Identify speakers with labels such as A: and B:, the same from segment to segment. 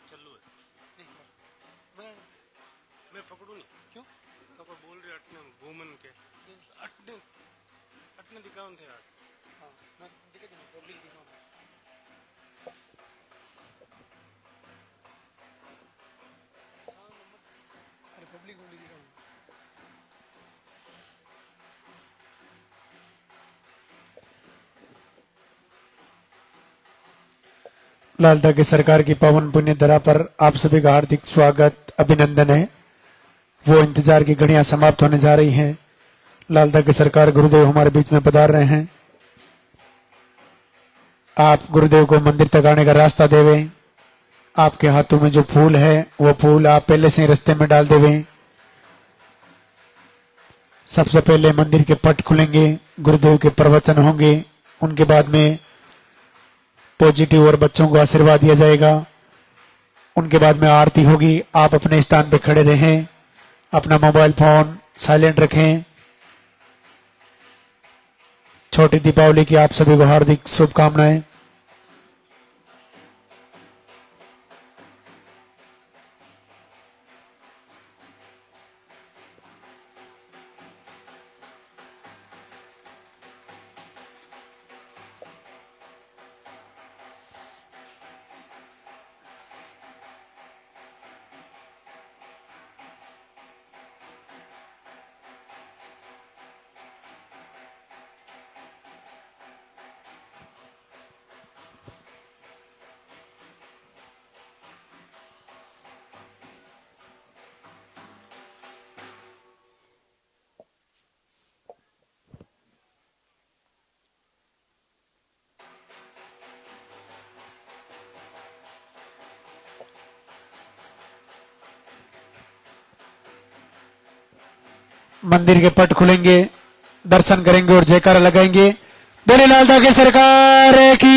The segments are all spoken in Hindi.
A: चालू है।
B: नहीं मैं
A: मैं पकड़ू नहीं
B: क्यों
A: तो कोई बोल रहे अटने घूमन के अटने अटने दिखाऊं थे यार।
B: हाँ मैं दिक्कत नहीं पब्लिक दिखाऊंगा अरे पब्लिक ओनली दिखाऊंगा लालता की सरकार की पावन पुण्य धरा पर आप सभी का हार्दिक स्वागत अभिनंदन है। वो इंतजार की घड़ियां समाप्त होने जा रही हैं। लालता की सरकार गुरुदेव हमारे बीच में पधार रहे हैं। आप गुरुदेव को मंदिर तक आने का रास्ता देवें। आपके हाथों में जो फूल है वो फूल आप पहले से ही रास्ते में डाल देवें। सबसे पहले मंदिर के पट खुलेंगे, गुरुदेव के प्रवचन होंगे, उनके बाद में पॉजिटिव और बच्चों को आशीर्वाद दिया जाएगा। उनके बाद में आरती होगी। आप अपने स्थान पे खड़े रहें, अपना मोबाइल फोन साइलेंट रखें। छोटी दीपावली की आप सभी को हार्दिक शुभकामनाएं। मंदिर के पट खुलेंगे, दर्शन करेंगे और जयकारा लगाएंगे। बोले लालता की सरकार की।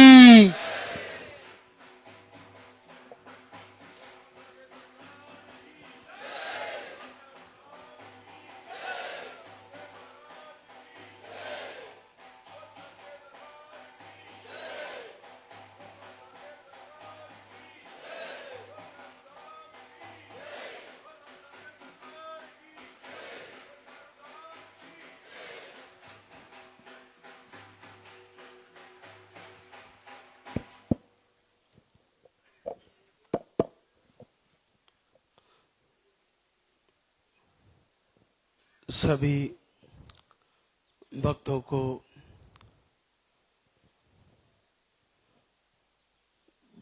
C: सभी भक्तों को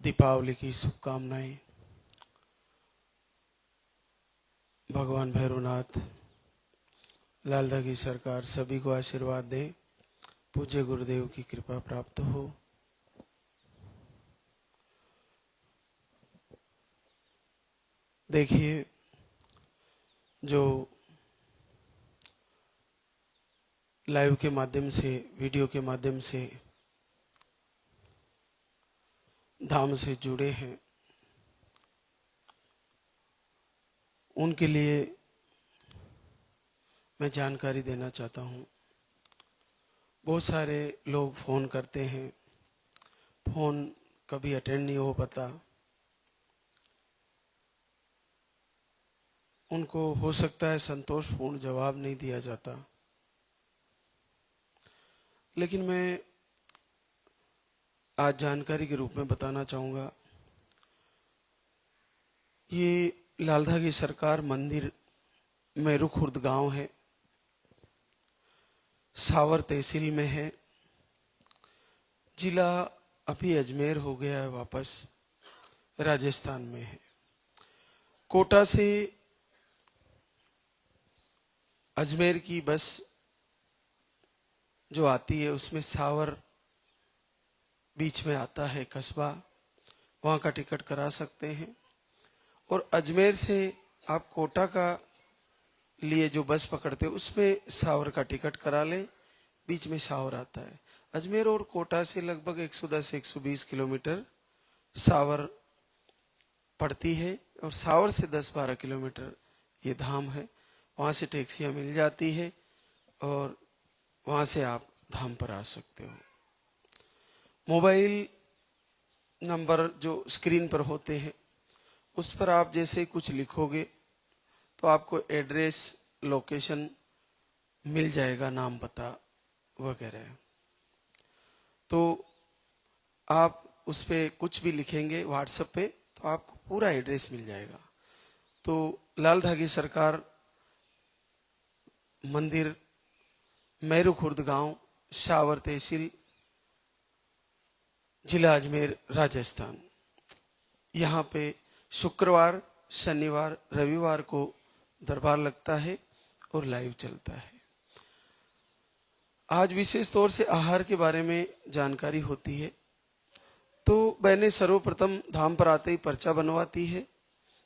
C: दीपावली की शुभकामनाएं। भगवान भैरवनाथ लालता की सरकार सभी को आशीर्वाद दे, पूज्य गुरुदेव की कृपा प्राप्त हो। देखिए, जो लाइव के माध्यम से, वीडियो के माध्यम से धाम से जुड़े हैं, उनके लिए मैं जानकारी देना चाहता हूं। बहुत सारे लोग फोन करते हैं, फोन कभी अटेंड नहीं हो पाता। उनको हो सकता है संतोषपूर्ण जवाब नहीं दिया जाता, लेकिन मैं आज जानकारी के रूप में बताना चाहूंगा। ये लालता की सरकार मंदिर मेरू खुर्द गांव है, सावर तहसील में है। जिला अभी अजमेर हो गया है, वापस राजस्थान में है। कोटा से अजमेर की बस जो आती है उसमें सावर बीच में आता है कस्बा, वहां का टिकट करा सकते हैं। और अजमेर से आप कोटा का लिए जो बस पकड़ते हैं उसमें सावर का टिकट करा लें, बीच में सावर आता है। अजमेर और कोटा से लगभग 110-120 किलोमीटर सावर पड़ती है, और सावर से 10-12 किलोमीटर ये धाम है। वहां से टैक्सियां मिल जाती है और वहां से आप धाम पर आ सकते हो। मोबाइल नंबर जो स्क्रीन पर होते हैं उस पर आप जैसे कुछ लिखोगे तो आपको एड्रेस, लोकेशन मिल जाएगा, नाम पता वगैरह। तो आप उस पे कुछ भी लिखेंगे व्हाट्सएप पे तो आपको पूरा एड्रेस मिल जाएगा। तो लाल धागी सरकार मंदिर, मैरू खुर्द गांव, शावर तहसील, जिला अजमेर, राजस्थान। यहाँ पे शुक्रवार, शनिवार, रविवार को दरबार लगता है और लाइव चलता है। आज विशेष तौर से आहार के बारे में जानकारी होती है। तो बहनें सर्वप्रथम धाम पर आते ही पर्चा बनवाती है।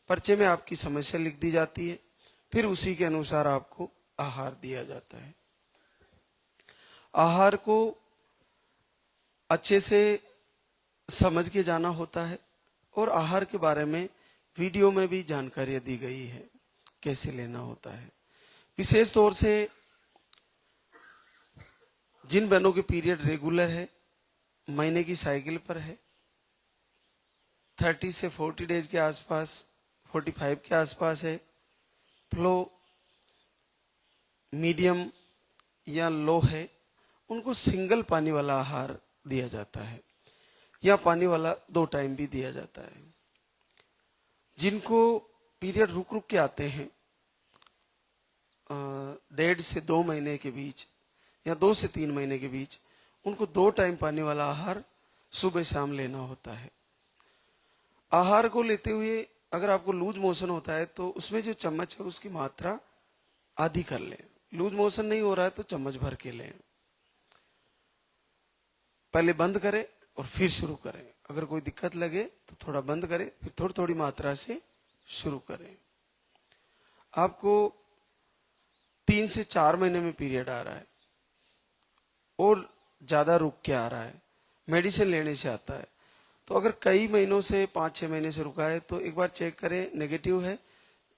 C: पर्चे में आपकी समस्या लिख दी जाती है, फिर उसी के अनुसार आपको आहार दिया जाता है। आहार को अच्छे से समझ के जाना होता है और आहार के बारे में वीडियो में भी जानकारी दी गई है कैसे लेना होता है। विशेष तौर से जिन बहनों के पीरियड रेगुलर है, महीने की साइकिल पर है, 30 से 40 डेज के आसपास, 45 के आसपास है, फ्लो मीडियम या लो है, उनको सिंगल पानी वाला आहार दिया जाता है या पानी वाला 2 टाइम भी दिया जाता है। जिनको पीरियड रुक रुक के आते हैं 1.5 से 2 महीने के बीच या 2 से 3 महीने के बीच, उनको 2 टाइम पानी वाला आहार सुबह शाम लेना होता है। आहार को लेते हुए अगर आपको लूज मोशन होता है तो उसमें जो चम्मच है उसकी मात्रा आधी कर लें। लूज मोशन नहीं हो रहा है तो चम्मच भर के लें। पहले बंद करें और फिर शुरू करें। अगर कोई दिक्कत लगे तो थोड़ा बंद करें, फिर थोड़ी थोड़ी मात्रा से शुरू करें। आपको 3 से 4 महीने में पीरियड आ रहा है और ज्यादा रुक के आ रहा है, मेडिसिन लेने से आता है, तो अगर कई महीनों से 5-6 महीने से रुका है तो एक बार चेक करें, नेगेटिव है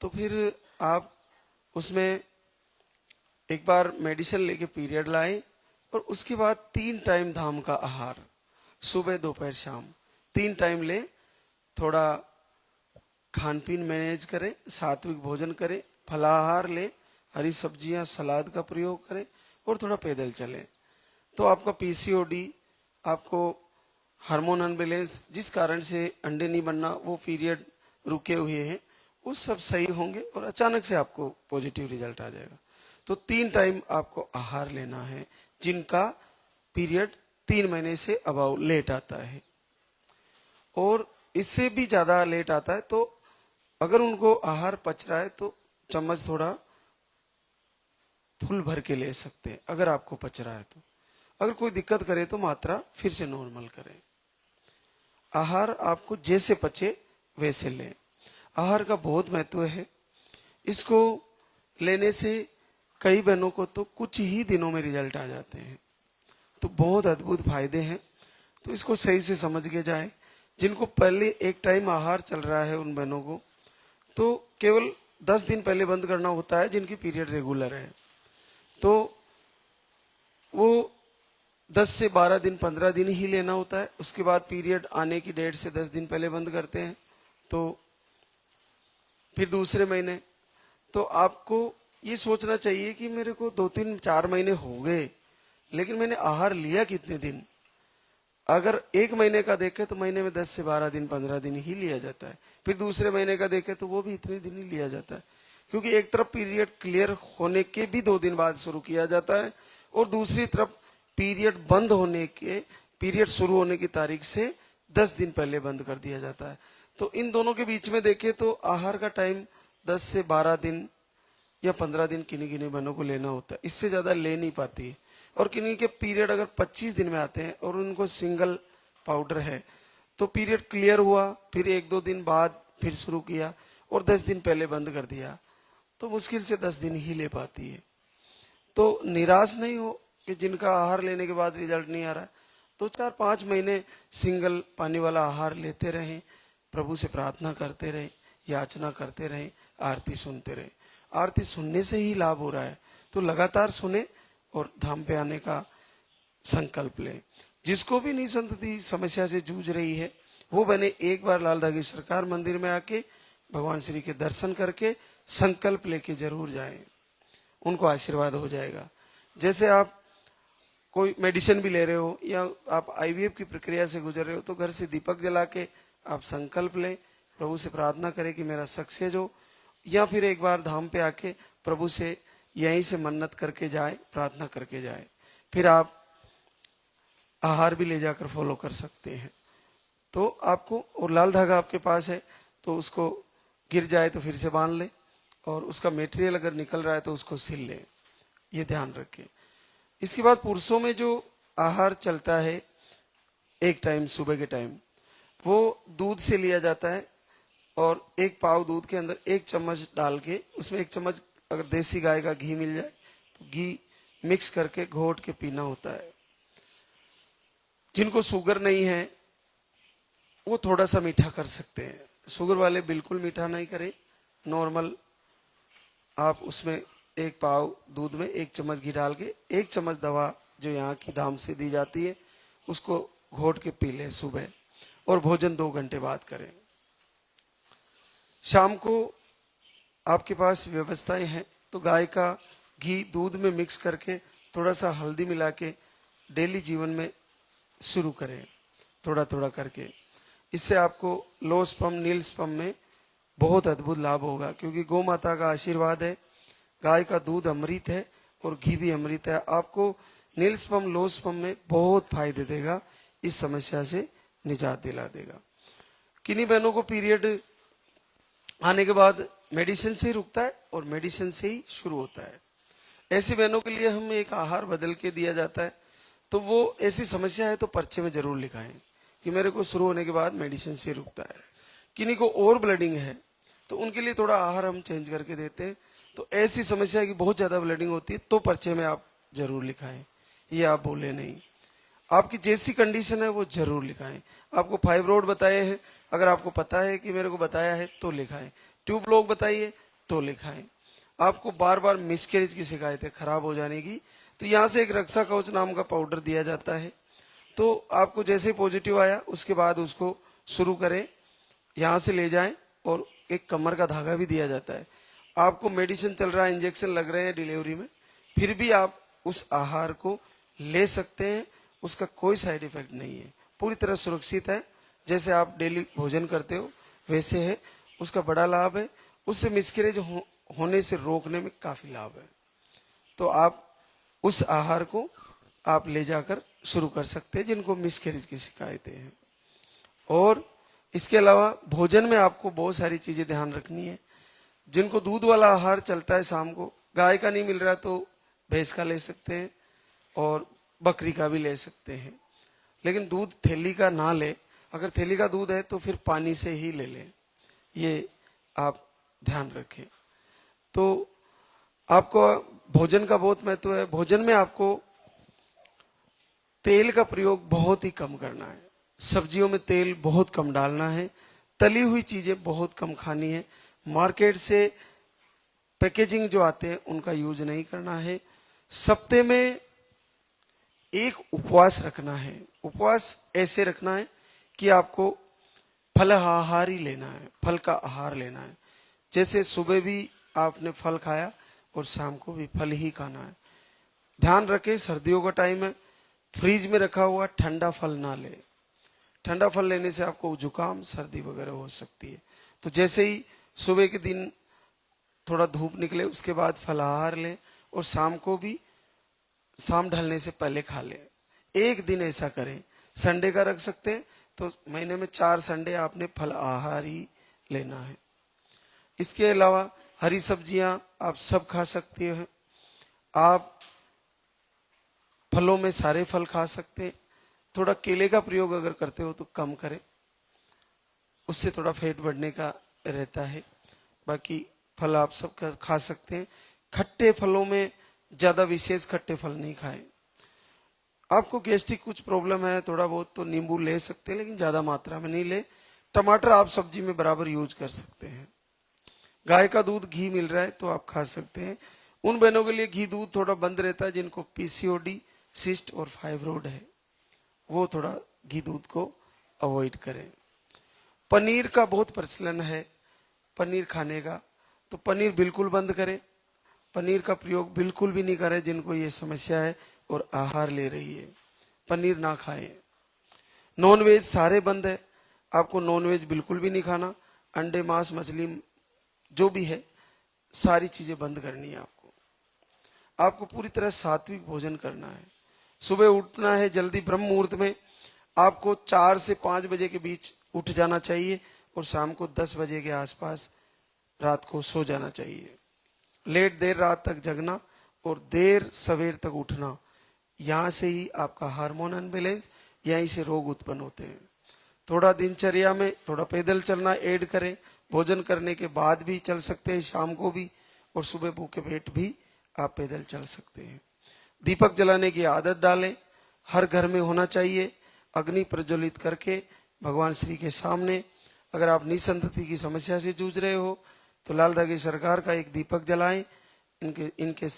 C: तो फिर आप उसमें एक बार मेडिसिन लेके पीरियड लाएं और उसके बाद 3 टाइम धाम का आहार, सुबह दोपहर शाम 3 टाइम लें। थोड़ा खान पीन मैनेज करें, सात्विक भोजन करें, फलाहार लें, हरी सब्जियां, सलाद का प्रयोग करें और थोड़ा पैदल चलें। तो आपका पीसीओडी, आपको हार्मोन अनबैलेंस, जिस कारण से अंडे नहीं बनना, वो पीरियड रुके हुए हैं, वो सब सही होंगे और अचानक से आपको पॉजिटिव रिजल्ट आ जाएगा। तो 3 टाइम आपको आहार लेना है जिनका पीरियड 3 महीने से अबाउ लेट आता है। और इससे भी ज्यादा लेट आता है तो अगर उनको आहार पच रहा है तो चम्मच थोड़ा फुल भर के ले सकते हैं अगर आपको पच रहा है तो। अगर कोई दिक्कत करे तो मात्रा फिर से नॉर्मल करें। आहार आपको जैसे पचे वैसे लें। आहार का बहुत महत्व है। इसको लेने से कई बहनों को तो कुछ ही दिनों में रिजल्ट आ जाते हैं, तो बहुत अद्भुत फायदे हैं। तो इसको सही से समझ के जाए। जिनको पहले एक टाइम आहार चल रहा है उन बहनों को तो केवल 10 दिन पहले बंद करना होता है। जिनकी पीरियड रेगुलर है तो वो 10 से 12 दिन, 15 दिन ही लेना होता है। उसके बाद पीरियड आने की डेट से 10 दिन पहले बंद करते हैं। तो फिर दूसरे महीने तो आपको ये सोचना चाहिए कि मेरे को 2-3-4 महीने हो गए लेकिन मैंने आहार लिया कितने दिन। अगर 1 महीने का देखे तो महीने में 10 से 12 दिन, 15 दिन ही लिया जाता है। फिर दूसरे महीने का देखे तो वो भी इतने दिन ही लिया जाता है, क्योंकि एक तरफ पीरियड क्लियर होने के भी 2 दिन बाद शुरू किया जाता है और दूसरी तरफ पीरियड बंद होने के, पीरियड शुरू होने की तारीख से 10 दिन पहले बंद कर दिया जाता है। तो इन दोनों के बीच में देखे तो आहार का टाइम 10 से 12 दिन या 15 दिन किन्हीं किन्हीं बहनों को लेना होता है, इससे ज्यादा ले नहीं पाती है। और किन्हीं के पीरियड अगर 25 दिन में आते हैं और उनको सिंगल पाउडर है तो पीरियड क्लियर हुआ, फिर 1-2 दिन बाद फिर शुरू किया और 10 दिन पहले बंद कर दिया, तो मुश्किल से 10 दिन ही ले पाती है। तो निराश नहीं हो कि जिनका आहार लेने के बाद रिजल्ट नहीं आ रहा है, 2-4-5 महीने सिंगल पानी वाला आहार लेते रहें, प्रभु से प्रार्थना करते रहें, याचना करते रहें, आरती सुनते रहें। आरती सुनने से ही लाभ हो रहा है तो लगातार सुने और धाम पे आने का संकल्प लें। जिसको भी निसंतति समस्या से जूझ रही है वो बने एक बार लाल धागी सरकार मंदिर में आके भगवान श्री के दर्शन करके संकल्प लेके जरूर जाएं, उनको आशीर्वाद हो जाएगा। जैसे आप कोई मेडिसिन भी ले रहे हो या आप आईवीएफ की प्रक्रिया से गुजर रहे हो, तो घर से दीपक जला के आप संकल्प लें, प्रभु से प्रार्थना करें कि मेरा सक्सेस हो, या फिर एक बार धाम पे आके प्रभु से यहीं से मन्नत करके जाए, प्रार्थना करके जाए। फिर आप आहार भी ले जाकर फॉलो कर सकते हैं। तो आपको, और लाल धागा आपके पास है तो उसको गिर जाए तो फिर से बांध ले, और उसका मटेरियल अगर निकल रहा है तो उसको सिल ले, ये ध्यान रखें। इसके बाद पुरुषों में जो आहार चलता है एक टाइम सुबह के टाइम, वो दूध से लिया जाता है, और एक पाव दूध के अंदर 1 चम्मच डाल के उसमें 1 चम्मच अगर देसी गाय का घी मिल जाए तो घी मिक्स करके घोट के पीना होता है। जिनको शुगर नहीं है वो थोड़ा सा मीठा कर सकते हैं, शुगर वाले बिल्कुल मीठा नहीं करें, नॉर्मल आप उसमें 1 पाव दूध में 1 चम्मच घी डाल के 1 चम्मच दवा जो यहाँ की धाम से दी जाती है उसको घोट के पी लें सुबह, और भोजन 2 घंटे बाद करें। शाम को आपके पास व्यवस्थाएं हैं तो गाय का घी दूध में मिक्स करके थोड़ा सा हल्दी मिला के डेली जीवन में शुरू करें, थोड़ा थोड़ा करके। इससे आपको लो स्पर्म नील स्पर्म में बहुत अद्भुत लाभ होगा, क्योंकि गौ माता का आशीर्वाद है, गाय का दूध अमृत है और घी भी अमृत है। आपको नील स्पर्म लो स्पर्म में बहुत फायदे देगा, इस समस्या से निजात दिला देगा। किन्हीं बहनों को पीरियड आने के बाद मेडिसिन से ही रुकता है और मेडिसिन से ही शुरू होता है। ऐसी बहनों के लिए हम एक आहार बदल के दिया जाता है, तो वो ऐसी समस्या है तो पर्चे में जरूर लिखाएं कि मेरे को शुरू होने के बाद मेडिसिन से रुकता है। किन्हीं को और ब्लडिंग है तो उनके लिए थोड़ा आहार हम चेंज करके देते हैं। तो ऐसी समस्या है कि बहुत ज्यादा ब्लडिंग होती है तो पर्चे में आप जरूर लिखाएं, ये आप बोले नहीं। आपकी जैसी कंडीशन है वो जरूर लिखाएं। आपको फाइब्रोड बताए हैं, अगर आपको पता है कि मेरे को बताया है तो लिखाएं। ट्यूब लोग बताइए तो लिखाएं। आपको बार बार मिसकैरेज की शिकायत है, खराब हो जाने की, तो यहाँ से एक रक्षा कवच नाम का पाउडर दिया जाता है। तो आपको जैसे पॉजिटिव आया उसके बाद उसको शुरू करें, यहाँ से ले जाएं, और एक कमर का धागा भी दिया जाता है। आपको मेडिसिन चल रहा है, इंजेक्शन लग रहे हैं डिलीवरी में, फिर भी आप उस आहार को ले सकते हैं, उसका कोई साइड इफेक्ट नहीं है, पूरी तरह सुरक्षित है। जैसे आप डेली भोजन करते हो वैसे है, उसका बड़ा लाभ है, उससे मिसकैरेज होने से रोकने में काफी लाभ है। तो आप उस आहार को आप ले जाकर शुरू कर सकते हैं जिनको मिसकैरेज की शिकायतें हैं। और इसके अलावा भोजन में आपको बहुत सारी चीजें ध्यान रखनी है। जिनको दूध वाला आहार चलता है शाम को, गाय का नहीं मिल रहा तो भैंस का ले सकते हैं और बकरी का भी ले सकते हैं, लेकिन दूध थैली का ना ले। अगर थैली का दूध है तो फिर पानी से ही ले लें, ये आप ध्यान रखें। तो आपको भोजन का बहुत महत्व है। भोजन में आपको तेल का प्रयोग बहुत ही कम करना है, सब्जियों में तेल बहुत कम डालना है, तली हुई चीजें बहुत कम खानी है, मार्केट से पैकेजिंग जो आते हैं उनका यूज नहीं करना है। सप्ते में एक उपवास रखना है। उपवास ऐसे रखना है कि आपको फल आहार ही लेना है, फल का आहार लेना है। जैसे सुबह भी आपने फल खाया और शाम को भी फल ही खाना है। ध्यान रखें, सर्दियों का टाइम है, फ्रीज में रखा हुआ ठंडा फल ना ले। ठंडा फल लेने से आपको जुकाम सर्दी वगैरह हो सकती है। तो जैसे ही सुबह के दिन थोड़ा धूप निकले उसके बाद फलाहार लें, और शाम को भी शाम ढलने से पहले खा लें। एक दिन ऐसा करें, संडे का रख सकते हैं, तो महीने में 4 संडे आपने फल आहार ही लेना है। इसके अलावा हरी सब्जियां आप सब खा सकते हैं। आप फलों में सारे फल खा सकते हैं। थोड़ा केले का प्रयोग अगर करते हो तो कम करें, उससे थोड़ा फैट बढ़ने का रहता है। बाकी फल आप सब खा सकते हैं। खट्टे फलों में ज्यादा विशेष खट्टे फल नहीं खाएं। आपको गैस्ट्रिक कुछ प्रॉब्लम है थोड़ा बहुत तो नींबू ले सकते हैं, लेकिन ज्यादा मात्रा में नहीं ले। टमाटर आप सब्जी में बराबर यूज कर सकते हैं। गाय का दूध घी मिल रहा है तो आप खा सकते हैं। उन बहनों के लिए घी दूध थोड़ा बंद रहता है जिनको पीसीओडी, सिस्ट और फाइब्रोड है, वो थोड़ा घी दूध को अवॉइड करें। पनीर का बहुत प्रचलन है, पनीर खाने का, तो पनीर बिल्कुल बंद करें, पनीर का प्रयोग बिल्कुल भी नहीं करें जिनको ये समस्या है और आहार ले रही है, पनीर ना खाएं। नॉनवेज सारे बंद है, आपको नॉनवेज बिल्कुल भी नहीं खाना, अंडे मांस मछली जो भी है सारी चीजें बंद करनी है आपको पूरी तरह सात्विक भोजन करना है। सुबह उठना है जल्दी ब्रह्म मुहूर्त में, आपको 4 से 5 बजे के बीच उठ जाना चाहिए और शाम को 10 बजे के आसपास रात को सो जाना चाहिए। लेट देर रात तक जगना और देर सवेर तक उठना, यहां से ही आपका हार्मोन अनबैलेंस, यहीं से रोग उत्पन्न होते हैं। थोड़ा दिनचर्या में थोड़ा पैदल चलना ऐड करें, भोजन करने के बाद भी चल सकते हैं, शाम को भी, और सुबह भूखे पेट भी आप पैदल चल सकते हैं। दीपक जलाने की आदत डालें, हर घर में होना चाहिए। अग्नि प्रज्वलित करके भगवान श्री के सामने, अगर आप निसंतति की समस्या से जूझ रहे हो तो लाल धागे सरकार का एक दीपक जलाएं, इनके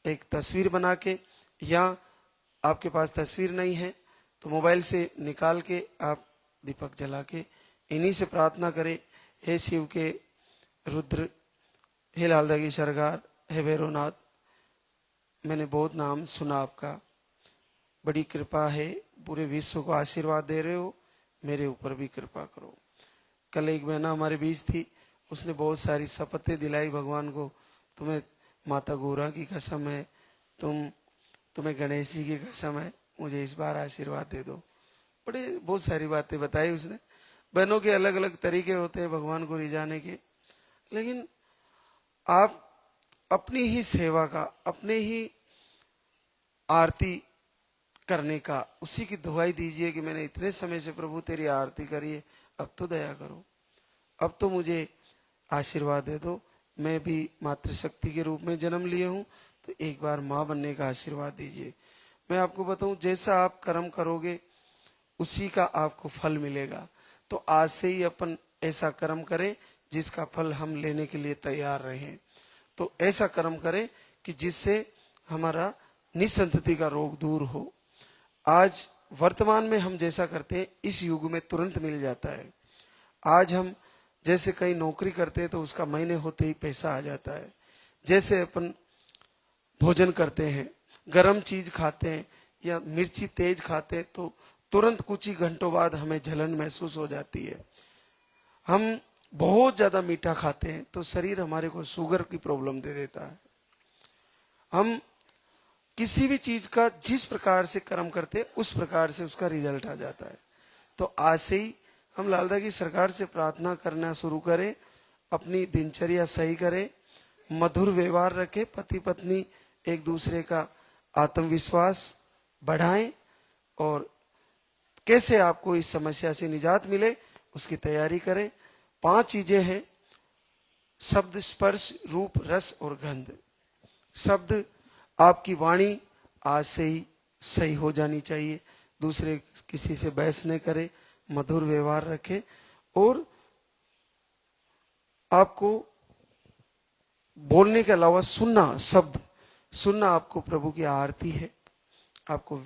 C: एक तस्वीर बना के, या आपके पास तस्वीर नहीं है तो मोबाइल से निकाल के आप दीपक जला के इन्हीं से प्रार्थना करें, हे शिव के रुद्र, हे लाल धागे सरकार, हे भैरवनाथ, मैंने बहुत नाम सुना आपका, बड़ी कृपा है, पूरे विश्व को आशीर्वाद दे रहे हो, मेरे ऊपर भी कृपा करो। कल एक बहना हमारे बीच थी, उसने बहुत सारी शपथें दिलाई भगवान को, तुम्हें माता गौरा की कसम है, तुम्हें गणेश जी की कसम है, मुझे इस बार आशीर्वाद दे दो। बहुत सारी बातें बताई उसने। बहनों के अलग अलग तरीके होते हैं भगवान को रिझाने के, लेकिन आप अपनी ही सेवा का, अपने ही आरती करने का, उसी की दुहाई दीजिए कि मैंने इतने समय से प्रभु तेरी आरती करी है, अब तो दया करो, अब तो मुझे आशीर्वाद दे दो, मैं भी मातृशक्ति के रूप में जन्म लिए हूं, तो एक बार माँ बनने का आशीर्वाद दीजिए। मैं आपको बताऊं, जैसा आप कर्म करोगे उसी का आपको फल मिलेगा। तो आज से ही अपन ऐसा कर्म करें जिसका फल हम लेने के लिए तैयार रहें। तो ऐसा कर्म करें कि जिससे हमारा निसंतति का रोग दूर हो। आज वर्तमान में हम जैसा करते हैं इस युग में तुरंत मिल जाता है। आज हम जैसे कहीं नौकरी करते हैं तो उसका महीने होते ही पैसा आ जाता है। जैसे अपन भोजन करते हैं, गर्म चीज खाते हैं या मिर्ची तेज खाते हैं तो तुरंत कुछ ही घंटों बाद हमें जलन महसूस हो जाती है। हम बहुत ज्यादा मीठा खाते हैं तो शरीर हमारे को शुगर की प्रॉब्लम दे देता है। हम किसी भी चीज का जिस प्रकार से कर्म करते हैं उस प्रकार से उसका रिजल्ट आ जाता है। तो आज से ही हम लालदा की सरकार से प्रार्थना करना शुरू करें, अपनी दिनचर्या सही करें, मधुर व्यवहार रखें, पति पत्नी एक दूसरे का आत्मविश्वास बढ़ाएं और कैसे आपको इस समस्या से निजात मिले उसकी तैयारी करें। 5 चीजें हैं, शब्द, स्पर्श, रूप, रस और गंध। शब्द, आपकी वाणी आज से ही सही हो जानी चाहिए, दूसरे किसी से बहस न करे, मधुर व्यवहार रखे, और आपको बोलने के अलावा सुनना, शब्द सुनना आपको प्रभु की आरती है। आपको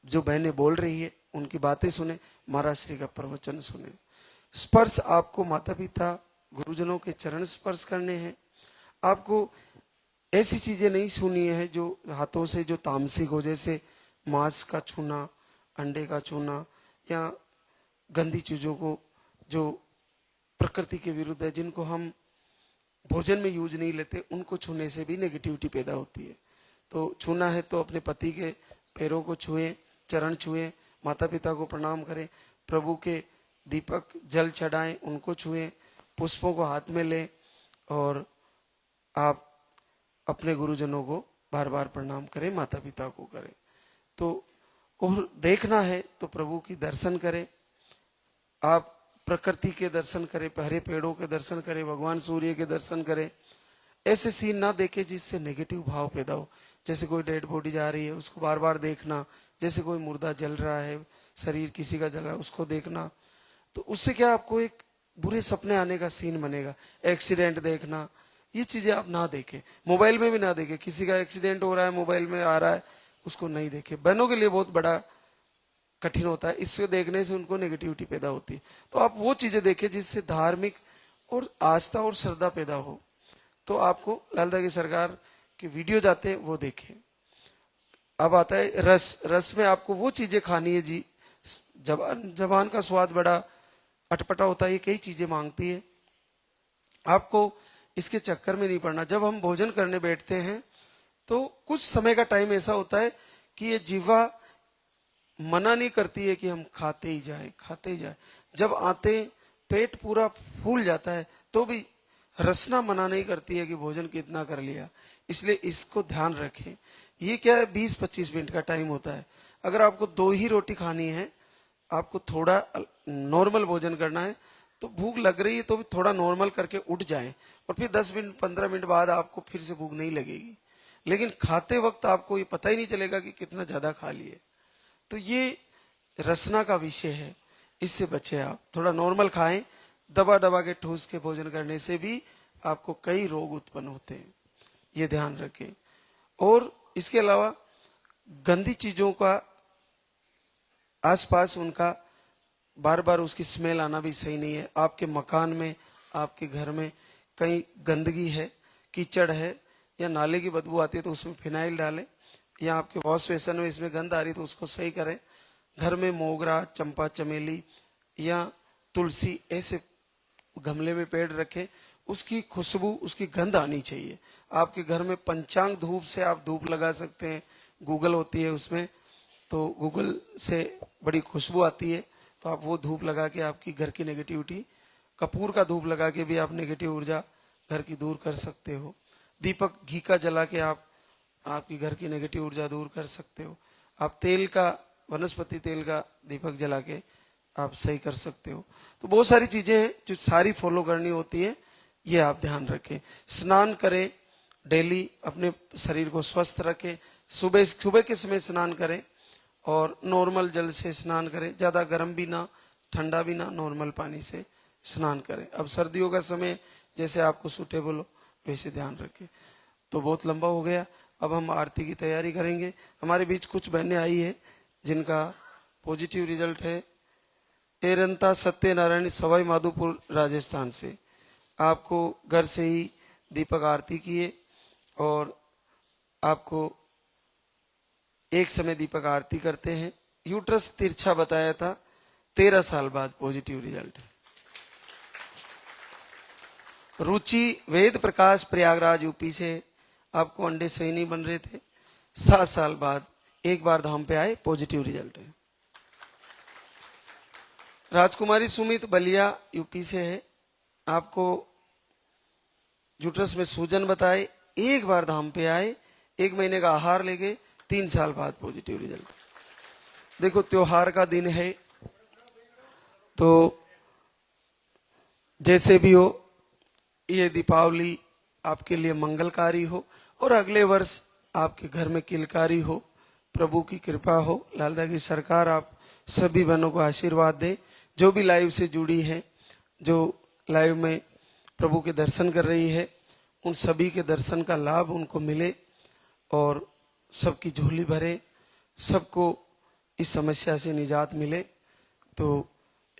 C: जो बहनें बोल रही है उनकी बातें सुने, महाराज श्री का प्रवचन सुने। स्पर्श, आपको माता पिता गुरुजनों के चरण स्पर्श करने हैं। आपको ऐसी चीजें नहीं सुनी है जो हाथों से जो तामसिक हो, जैसे मांस का छूना, अंडे का छूना या गंदी चीजों को जो प्रकृति के विरुद्ध है, जिनको हम भोजन में यूज नहीं लेते, उनको छूने से भी नेगेटिविटी पैदा होती है। तो छूना है तो अपने पति के पैरों को छुएं, चरण छुएं, माता पिता को प्रणाम करें, प्रभु के दीपक जल चढ़ाएं, उनको छुएं, पुष्पों को हाथ में लें और आप अपने गुरुजनों को बार बार प्रणाम करें, माता पिता को करें। तो और देखना है तो प्रभु की दर्शन करें, आप प्रकृति के दर्शन करें, हरे पेड़ों के दर्शन करें, भगवान सूर्य के दर्शन करें। ऐसे सीन ना देखे जिससे नेगेटिव भाव पैदा हो, जैसे कोई डेड बॉडी जा रही है उसको बार बार देखना, जैसे कोई मुर्दा जल रहा है, शरीर किसी का जल रहा है उसको देखना, तो उससे क्या आपको एक बुरे सपने आने का सीन बनेगा। एक्सीडेंट देखना, ये चीजें आप ना देखें, मोबाइल में भी ना देखें। किसी का एक्सीडेंट हो रहा है मोबाइल में आ रहा है उसको नहीं देखें। बहनों के लिए बहुत बड़ा कठिन होता है, इससे देखने से उनको नेगेटिविटी पैदा होती है। तो आप वो चीजें देखें जिससे धार्मिक और आस्था और श्रद्धा पैदा हो, तो आपको लालदा की सरकार के वीडियो जाते हैं वो देखें। अब आता है रस। रस में आपको वो चीजें खानी है जी, जबान का स्वाद बड़ा अटपटा होता है, ये कई चीजें मांगती है। आपको इसके चक्कर में नहीं पड़ना। जब हम भोजन करने बैठते हैं तो कुछ समय का टाइम ऐसा होता है कि ये जीवा मना नहीं करती है कि हम खाते ही जाएं, खाते ही जाएं। जब आते पेट पूरा फूल जाता है तो भी रसना मना नहीं करती है कि भोजन कितना कर लिया। इसलिए इसको ध्यान रखें। ये क्या है, 20-25 मिनट का टाइम होता है। अगर आपको 2 ही रोटी खानी है, आपको थोड़ा नॉर्मल भोजन करना है, तो भूख लग रही है तो भी थोड़ा नॉर्मल करके उठ जाएं और फिर 10 मिनट 15 मिनट बाद आपको फिर से भूख नहीं लगेगी। लेकिन खाते वक्त आपको ये पता ही नहीं चलेगा कि कितना ज्यादा खा लिए। तो ये रसना का विषय है, इससे बचे आप। थोड़ा नॉर्मल खाएं। दबा दबा के ठूस के भोजन करने से भी आपको कई रोग उत्पन्न होते हैं, ये ध्यान रखें। और इसके अलावा गंदी चीजों का आसपास उनका बार बार उसकी स्मेल आना भी सही नहीं है। आपके मकान में, आपके घर में कहीं गंदगी है, कीचड़ है या नाले की बदबू आती है तो उसमें फिनाइल डालें, या आपके वॉश बेसिन में इसमें गंद आ रही तो उसको सही करें। घर में मोगरा, चंपा, चमेली या तुलसी ऐसे गमले में पेड़ रखें, उसकी खुशबू, उसकी गंध आनी चाहिए। आपके घर में पंचांग धूप से आप धूप लगा सकते हैं, गूगल होती है उसमें, तो गूगल से बड़ी खुशबू आती है, तो आप वो धूप लगा के आपकी घर की नेगेटिविटी, कपूर का धूप लगा के भी आप नेगेटिव ऊर्जा घर की दूर कर सकते हो। दीपक घी का जला के आप आपकी घर की नेगेटिव ऊर्जा दूर कर सकते हो। आप तेल का, वनस्पति तेल का दीपक जला के आप सही कर सकते हो। तो बहुत सारी चीजें हैं जो सारी फॉलो करनी होती है, ये आप ध्यान रखें। स्नान करें डेली, अपने शरीर को स्वस्थ रखें। सुबह के समय स्नान करें और नॉर्मल जल से स्नान करें, ज्यादा गर्म भी ना, ठंडा भी ना, नॉर्मल पानी से स्नान करें। अब सर्दियों का समय जैसे आपको सूटेबल हो वैसे ध्यान रखें। तो बहुत लंबा हो गया, अब हम आरती की तैयारी करेंगे। हमारे बीच कुछ बहनें आई है जिनका पॉजिटिव रिजल्ट है। एरंता सत्यनारायण, सवाई माधोपुर, राजस्थान से। आपको घर से ही दीपक आरती किए और आपको एक समय दीपक आरती करते हैं। यूट्रस तिरछा बताया था, 13 साल बाद पॉजिटिव रिजल्ट। रुचि वेद प्रकाश, प्रयागराज यूपी से। आपको अंडे सही नहीं बन रहे थे, 7 साल बाद एक बार धाम पे आए, पॉजिटिव रिजल्ट है। राजकुमारी सुमित बलिया यूपी से है। आपको यूट्रस में सूजन बताए, एक बार धाम पे आए, 1 महीने का आहार ले गए, 3 साल बाद पॉजिटिव रिजल्ट। देखो त्योहार का दिन है, तो जैसे भी हो ये दीपावली आपके लिए मंगलकारी हो और अगले वर्ष आपके घर में किलकारी हो, प्रभु की कृपा हो, लालदा की सरकार आप सभी बहनों को आशीर्वाद दे। जो भी लाइव से जुड़ी है, जो लाइव में प्रभु के दर्शन कर रही है, उन सभी के दर्शन का लाभ उनको मिले और सबकी झोली भरे, सबको इस समस्या से निजात मिले। तो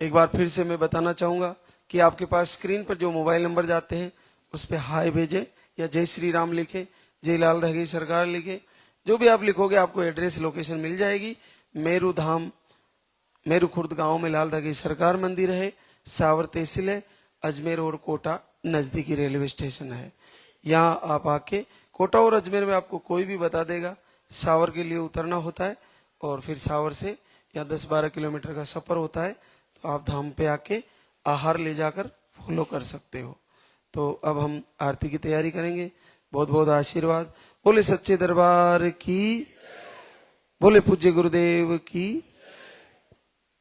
C: एक बार फिर से मैं बताना चाहूंगा कि आपके पास स्क्रीन पर जो मोबाइल नंबर जाते हैं उस पर हाय भेजें या जय श्री राम लिखें, जय लालदा की सरकार लिखें। जो भी आप लिखोगे आपको एड्रेस लोकेशन मिल जाएगी। मेरू धाम, मेरू खुर्द गांव में लालदा की सरकार मंदिर है, सावर तहसील है, अजमेर और कोटा नजदीकी रेलवे स्टेशन है। यहाँ आप आके, कोटा और अजमेर में आपको कोई भी बता देगा। सावर के लिए उतरना होता है और फिर सावर से या 10-12 किलोमीटर का सफर होता है, तो आप धाम पे आके आहार ले जाकर फॉलो कर सकते हो। तो अब हम आरती की तैयारी करेंगे। बहुत बहुत आशीर्वाद। बोले सच्चे दरबार की, बोले पूज्य गुरुदेव की।